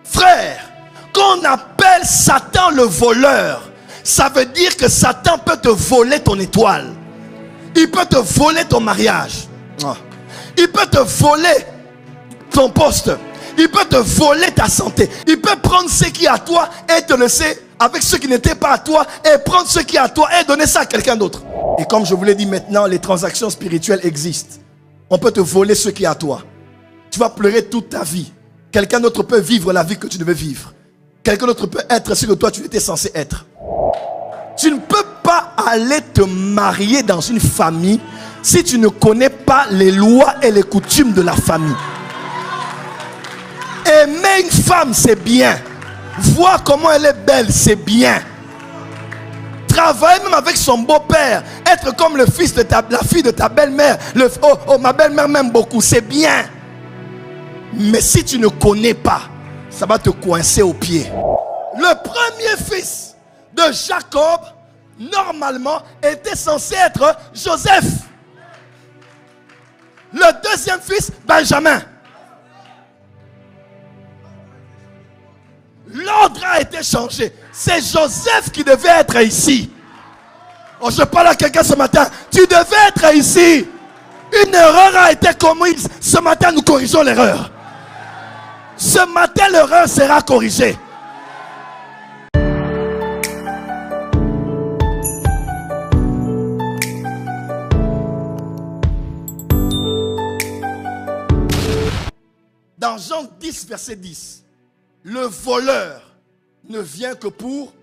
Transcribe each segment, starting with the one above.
Frère, quand on appelle Satan le voleur, ça veut dire que Satan peut te voler ton étoile. Il peut te voler ton mariage. Il peut te voler ton poste. Il peut te voler ta santé. Il peut prendre ce qui est à toi et te laisser avec ce qui n'était pas à toi, et prendre ce qui est à toi et donner ça à quelqu'un d'autre. Et comme je vous l'ai dit maintenant, les transactions spirituelles existent. On peut te voler ce qui est à toi. Tu vas pleurer toute ta vie. Quelqu'un d'autre peut vivre la vie que tu devais vivre. Quelqu'un d'autre peut être ce que toi tu étais censé être. Tu ne peux pas aller te marier dans une famille si tu ne connais pas les lois et les coutumes de la famille. Aimer une femme, c'est bien. Voir comment elle est belle, c'est bien. Travailler même avec son beau-père, être comme le fils de la fille de ta belle-mère. Ma belle-mère m'aime beaucoup, c'est bien. Mais si tu ne connais pas, ça va te coincer aux pieds. Le premier fils de Jacob, normalement, était censé être Joseph. Le deuxième fils, Benjamin. L'ordre a été changé. C'est Joseph qui devait être ici. Oh, je parle à quelqu'un ce matin. Tu devais être ici. Une erreur a été commise. Ce matin, nous corrigeons l'erreur. Ce matin, l'erreur sera corrigée. Dans Jean 10, verset 10. Le voleur ne vient que pour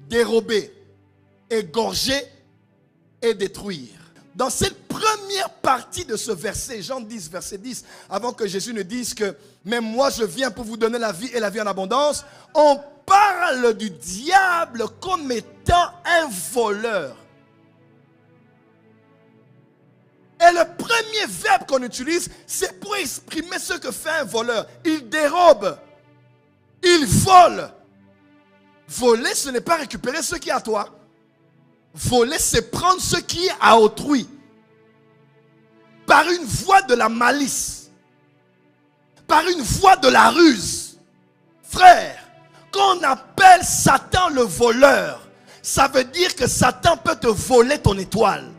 dérober, égorger et détruire. Dans cette première partie de ce verset, Jean 10, verset 10, avant que Jésus ne dise que « Mais moi je viens pour vous donner la vie et la vie en abondance », on parle du diable comme étant un voleur. Et le premier verbe qu'on utilise, c'est pour exprimer ce que fait un voleur. Il dérobe. Il vole. Voler, ce n'est pas récupérer ce qui est à toi. Voler, c'est prendre ce qui est à autrui. Par une voie de la malice. Par une voie de la ruse. Frère, quand on appelle Satan le voleur, ça veut dire que Satan peut te voler ton étoile.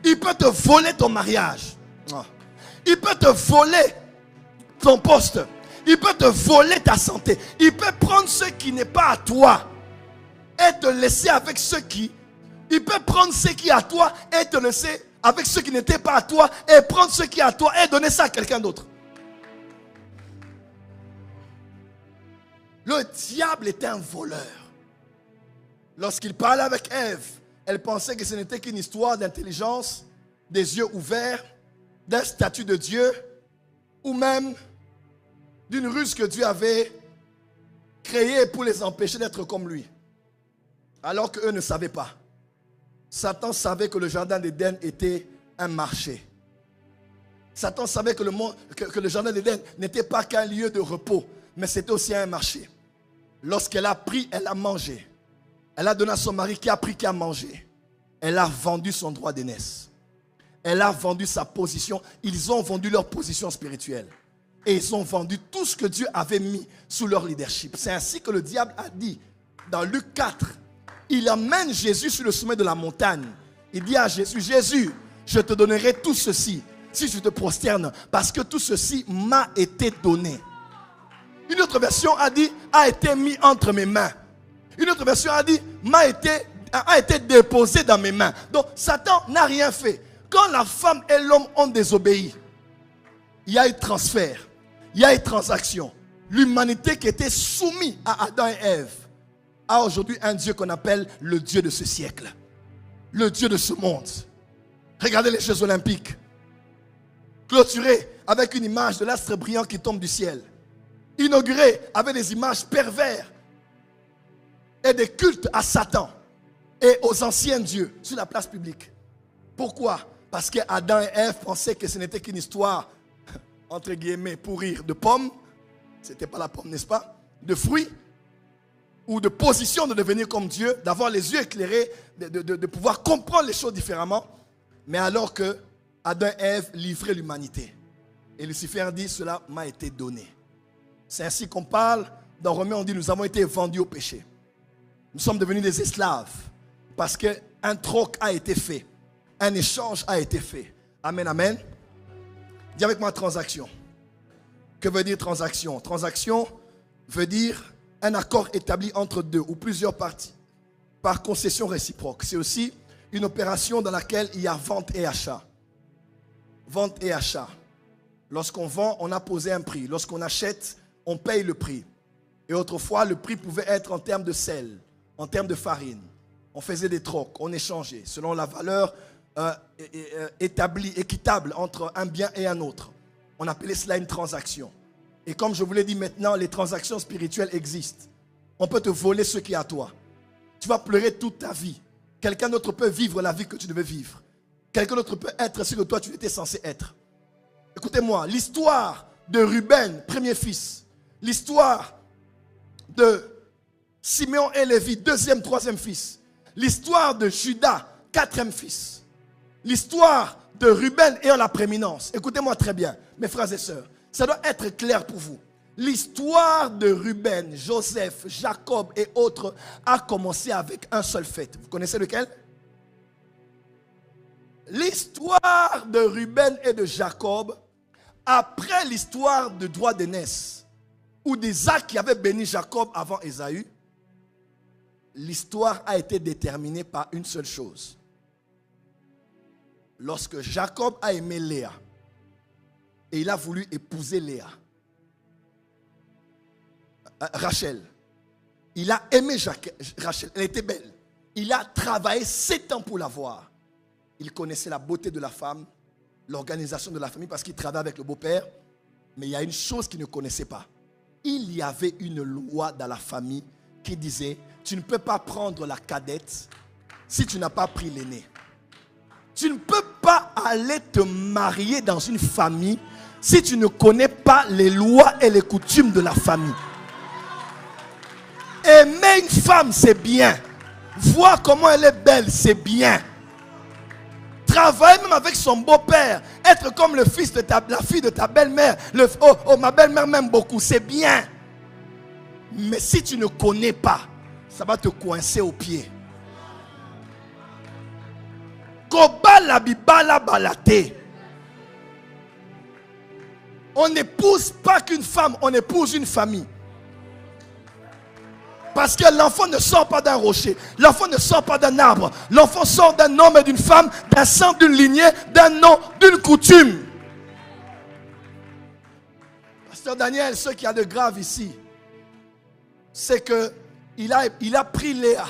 Il peut te voler ton mariage. Il peut te voler ton poste. Il peut te voler ta santé. Il peut prendre ce qui n'est pas à toi et te laisser avec ce qui. Il peut prendre ce qui est à toi et te laisser avec ce qui n'était pas à toi et prendre ce qui est à toi et donner ça à quelqu'un d'autre. Le diable était un voleur. Lorsqu'il parlait avec Ève, elle pensait que ce n'était qu'une histoire d'intelligence, des yeux ouverts, d'un statut de Dieu, ou même d'une ruse que Dieu avait créée pour les empêcher d'être comme lui. Alors qu'eux ne savaient pas. Satan savait que le jardin d'Éden était un marché. Satan savait que le jardin d'Éden n'était pas qu'un lieu de repos, mais c'était aussi un marché. Lorsqu'elle a pris, elle a mangé. Elle a donné à son mari qui a pris, qui a mangé. Elle a vendu son droit d'aînesse. Elle a vendu sa position. Ils ont vendu leur position spirituelle. Et ils ont vendu tout ce que Dieu avait mis sous leur leadership. C'est ainsi que le diable a dit dans Luc 4. Il amène Jésus sur le sommet de la montagne. Il dit à Jésus, Jésus, je te donnerai tout ceci si tu te prosternes. Parce que tout ceci m'a été donné. Une autre version a dit, a été mis entre mes mains. Une autre version a dit, a été déposé dans mes mains. Donc Satan n'a rien fait. Quand la femme et l'homme ont désobéi, il y a eu transfert, il y a eu transaction. L'humanité qui était soumise à Adam et Ève a aujourd'hui un Dieu qu'on appelle le Dieu de ce siècle. Le Dieu de ce monde. Regardez les Jeux Olympiques. Clôturés avec une image de l'astre brillant qui tombe du ciel. Inaugurés avec des images pervers et des cultes à Satan et aux anciens dieux sur la place publique. Pourquoi? Parce que Adam et Ève pensaient que ce n'était qu'une histoire, entre guillemets, pour rire, de pommes. Ce n'était pas la pomme, n'est-ce pas? De fruits. Ou de position de devenir comme Dieu, d'avoir les yeux éclairés, de pouvoir comprendre les choses différemment. Mais alors que Adam et Ève livraient l'humanité. Et Lucifer dit, cela m'a été donné. C'est ainsi qu'on parle. Dans Romains, on dit nous avons été vendus au péché. Nous sommes devenus des esclaves parce qu'un troc a été fait. Un échange a été fait. Amen, amen. Dis avec moi transaction. Que veut dire transaction? Transaction veut dire un accord établi entre deux ou plusieurs parties par concession réciproque. C'est aussi une opération dans laquelle il y a vente et achat. Vente et achat. Lorsqu'on vend, on a posé un prix. Lorsqu'on achète, on paye le prix. Et autrefois, le prix pouvait être en termes de sel, en termes de farine. On faisait des trocs, on échangeait selon la valeur établie, équitable entre un bien et un autre. On appelait cela une transaction. Et comme je vous l'ai dit maintenant, les transactions spirituelles existent. On peut te voler ce qui est à toi. Tu vas pleurer toute ta vie. Quelqu'un d'autre peut vivre la vie que tu devais vivre. Quelqu'un d'autre peut être ce que toi tu étais censé être. Écoutez-moi, l'histoire de Ruben, premier fils. L'histoire de Simeon et Lévi, deuxième, troisième fils. L'histoire de Judas, quatrième fils. L'histoire de Ruben ayant la prééminence. Écoutez-moi très bien, mes frères et sœurs. Ça doit être clair pour vous. L'histoire de Ruben, Joseph, Jacob et autres a commencé avec un seul fait. Vous connaissez lequel? L'histoire de Ruben et de Jacob, après l'histoire de droit d'aînesse, ou d'Isaac qui avait béni Jacob avant Ésaü, l'histoire a été déterminée par une seule chose. Lorsque Jacob a aimé Léa, et il a voulu épouser Léa, Rachel, il a aimé Rachel, elle était belle. Il a travaillé 7 ans pour la voir. Il connaissait la beauté de la femme, l'organisation de la famille parce qu'il travaillait avec le beau-père. Mais il y a une chose qu'il ne connaissait pas. Il y avait une loi dans la famille qui disait, tu ne peux pas prendre la cadette si tu n'as pas pris l'aîné. Tu ne peux pas aller te marier dans une famille si tu ne connais pas les lois et les coutumes de la famille. Aimer une femme, c'est bien. Voir comment elle est belle, c'est bien. Travailler même avec son beau-père, être comme le fils de la fille de ta belle-mère. Ma belle-mère m'aime beaucoup, c'est bien. Mais si tu ne connais pas, ça va te coincer au pied. On n'épouse pas qu'une femme, on épouse une famille. Parce que l'enfant ne sort pas d'un rocher. L'enfant ne sort pas d'un arbre. L'enfant sort d'un homme et d'une femme, d'un sang, d'une lignée, d'un nom, d'une coutume. Pasteur Daniel, ce qu'il y a de grave ici, c'est que il a pris Léa.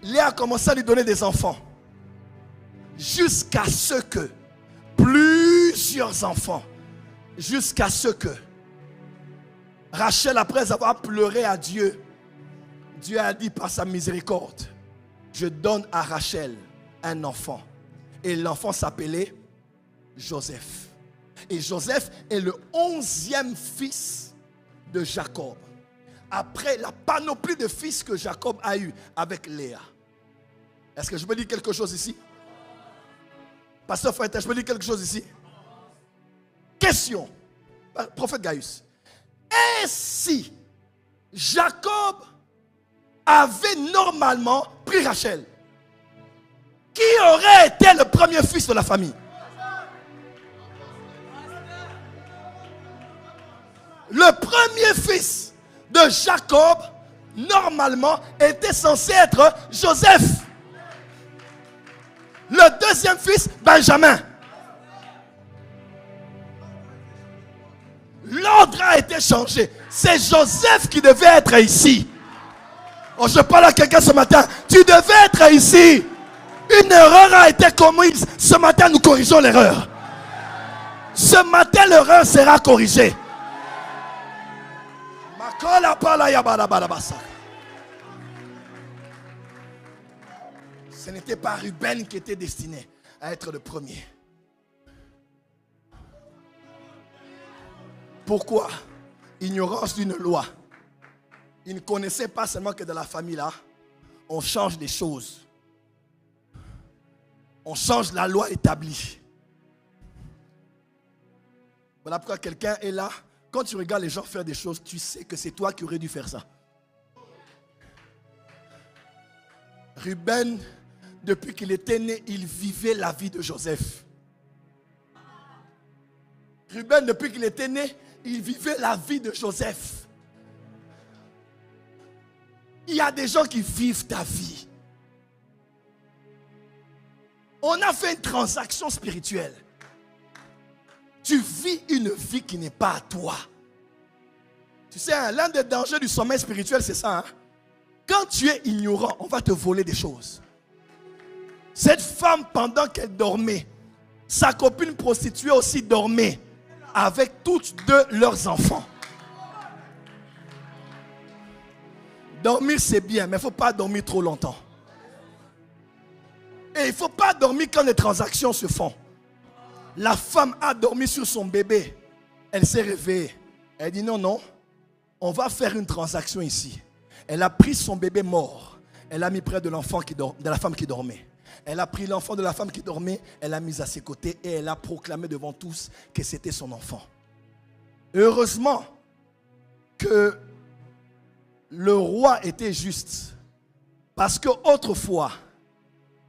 Léa a commencé à lui donner des enfants. Jusqu'à ce que plusieurs enfants, jusqu'à ce que Rachel, après avoir pleuré à Dieu, Dieu a dit par sa miséricorde, je donne à Rachel un enfant. Et l'enfant s'appelait Joseph. Et Joseph est le 11e fils de Jacob. Après la panoplie de fils que Jacob a eu avec Léa. Est-ce que je peux dire quelque chose ici? Pasteur Frère, je peux dire quelque chose ici? Question. Prophète Gaius. Et si Jacob avait normalement pris Rachel, qui aurait été le premier fils de la famille? Le premier fils de Jacob, normalement, était censé être Joseph. Le deuxième fils, Benjamin. L'ordre a été changé. C'est Joseph qui devait être ici. Oh, je parle à quelqu'un ce matin. Tu devais être ici. Une erreur a été commise. Ce matin, nous corrigeons l'erreur. Ce matin, l'erreur sera corrigée. Ce n'était pas Ruben qui était destiné à être le premier. Pourquoi? Ignorance d'une loi. Il ne connaissait pas seulement que dans la famille là, on change des choses. On change la loi établie. Voilà pourquoi quelqu'un est là Quand tu regardes les gens faire des choses, tu sais que c'est toi qui aurais dû faire ça. Ruben, depuis qu'il était né, il vivait la vie de Joseph. Ruben, depuis qu'il était né, il vivait la vie de Joseph. Il y a des gens qui vivent ta vie. On a fait une transaction spirituelle. Tu vis une vie qui n'est pas à toi. Tu sais, hein, l'un des dangers du sommeil spirituel, c'est ça. Hein? Quand tu es ignorant, on va te voler des choses. Cette femme, pendant qu'elle dormait, sa copine prostituée aussi dormait avec toutes deux leurs enfants. Dormir, c'est bien, mais il ne faut pas dormir trop longtemps. Et il ne faut pas dormir quand les transactions se font. La femme a dormi sur son bébé. Elle s'est réveillée. Elle dit non, non, on va faire une transaction ici. Elle a pris son bébé mort. Elle l'a mis près de l'enfant de la femme qui dormait. Elle a pris l'enfant de la femme qui dormait. Elle l'a mis à ses côtés et elle a proclamé devant tous que c'était son enfant. Heureusement que le roi était juste. Parce que autrefois,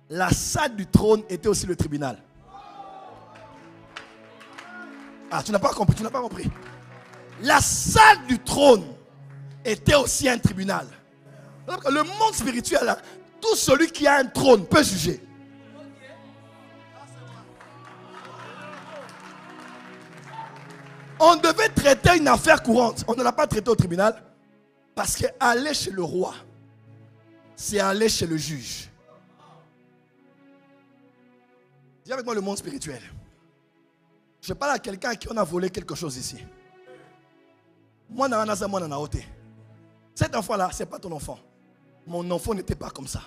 la salle du trône était aussi le tribunal. Ah, tu n'as pas compris, tu n'as pas compris. La salle du trône était aussi un tribunal. Le monde spirituel, hein, tout celui qui a un trône peut juger. On devait traiter une affaire courante. On ne l'a pas traité au tribunal. Parce qu'aller chez le roi, c'est aller chez le juge. Dis avec moi le monde spirituel. Je parle à quelqu'un à qui on a volé quelque chose ici. Moi, cet enfant-là, ce n'est pas ton enfant. Mon enfant n'était pas comme ça.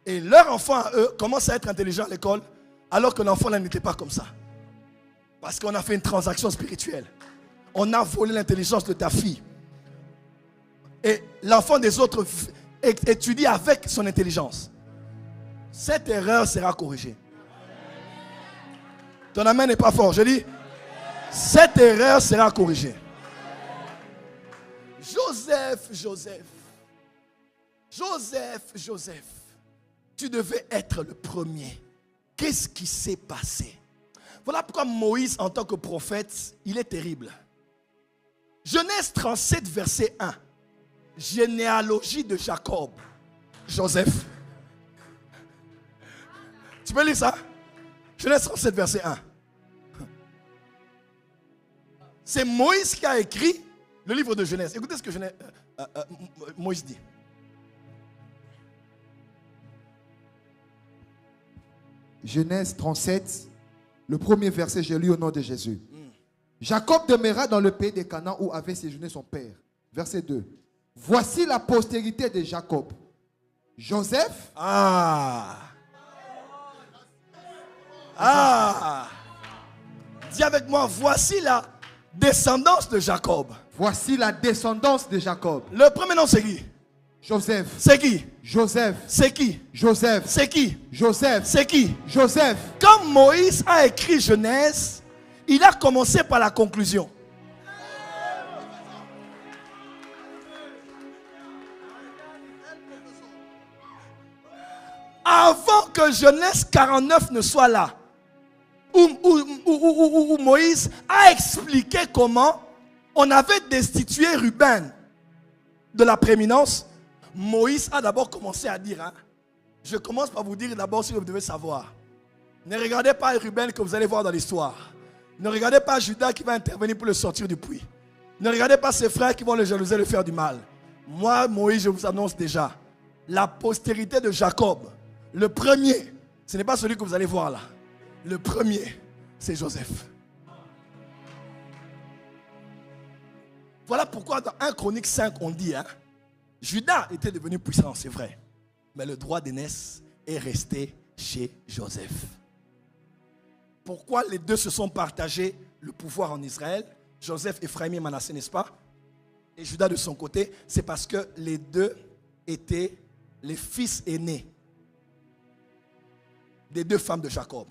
Et leur enfant, à eux, commence à être intelligent à l'école, alors que l'enfant là n'était pas comme ça. Parce qu'on a fait une transaction spirituelle. On a volé l'intelligence de ta fille. Et l'enfant des autres étudie avec son intelligence. Cette erreur sera corrigée. Ton amen n'est pas fort. Je dis, cette erreur sera corrigée. Joseph, tu devais être le premier. Qu'est-ce qui s'est passé? Voilà pourquoi Moïse, en tant que prophète, il est terrible. Genèse 37, verset 1. Généalogie de Jacob. Joseph. Tu peux lire ça? Genèse 37, verset 1. C'est Moïse qui a écrit le livre de Genèse. Écoutez ce que Moïse dit. Genèse 37, le premier verset, j'ai lu au nom de Jésus. Jacob demeura dans le pays de Canaan où avait séjourné son père. Verset 2. Voici la postérité de Jacob. Joseph. Dis avec moi, voici la descendance de Jacob. Voici la descendance de Jacob. Le premier nom c'est qui? Joseph. C'est qui? Joseph. C'est qui? Joseph. C'est qui? Joseph. C'est qui? Joseph. Quand Moïse a écrit Genèse, il a commencé par la conclusion. Avant que Genèse 49 ne soit là, où Moïse a expliqué comment on avait destitué Ruben de la prééminence, Moïse a d'abord commencé à dire, je commence par vous dire d'abord ce que vous devez savoir. Ne regardez pas Ruben que vous allez voir dans l'histoire. Ne regardez pas Judas qui va intervenir pour le sortir du puits. Ne regardez pas ses frères qui vont le jalouser, le faire du mal. Moi, Moïse, je vous annonce déjà, la postérité de Jacob, le premier, ce n'est pas celui que vous allez voir là. Le premier, c'est Joseph. Voilà pourquoi dans 1 Chronique 5, on dit, Judas était devenu puissant, c'est vrai. Mais le droit d'aînesse est resté chez Joseph. Pourquoi les deux se sont partagés le pouvoir en Israël? Joseph, Ephraim et Manassé, n'est-ce pas? Et Judas de son côté, c'est parce que les deux étaient les fils aînés des deux femmes de Jacob.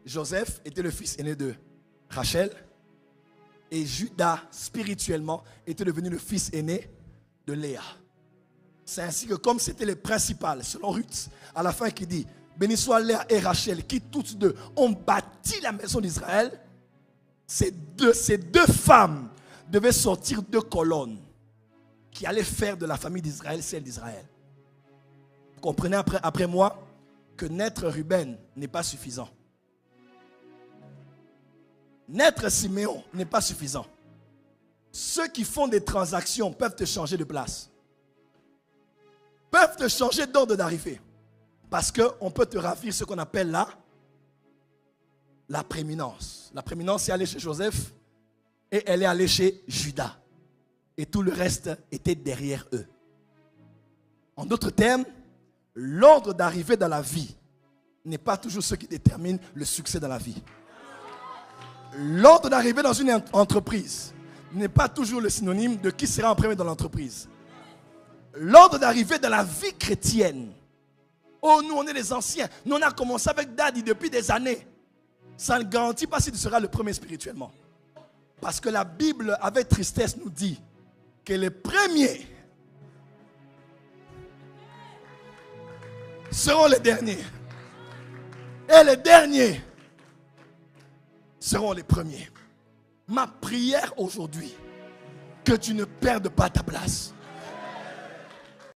Joseph était le fils aîné de Rachel. Et Judas, spirituellement, était devenu le fils aîné de Léa. C'est ainsi que comme c'était les principales, selon Ruth, à la fin qui dit, béni soit Léa et Rachel, qui toutes deux ont bâti la maison d'Israël, ces deux femmes devaient sortir 2 colonnes qui allaient faire de la famille d'Israël celle d'Israël. Vous comprenez après moi que naître Ruben n'est pas suffisant. Naître Siméon n'est pas suffisant. Ceux qui font des transactions peuvent te changer de place. Peuvent te changer d'ordre d'arrivée. Parce qu'on peut te ravir ce qu'on appelle la prééminence. La prééminence est allée chez Joseph et elle est allée chez Judas. Et tout le reste était derrière eux. En d'autres termes, l'ordre d'arrivée dans la vie n'est pas toujours ce qui détermine le succès dans la vie. L'ordre d'arrivée dans une entreprise n'est pas toujours le synonyme de qui sera en premier dans l'entreprise. L'ordre d'arrivée dans la vie chrétienne. Oh, nous on est les anciens. Nous on a commencé avec Daddy depuis des années. Ça ne garantit pas si tu seras le premier spirituellement. Parce que la Bible, avec tristesse, nous dit que les premiers seront les derniers. Et les derniers seront les premiers. Ma prière aujourd'hui, que tu ne perdes pas ta place.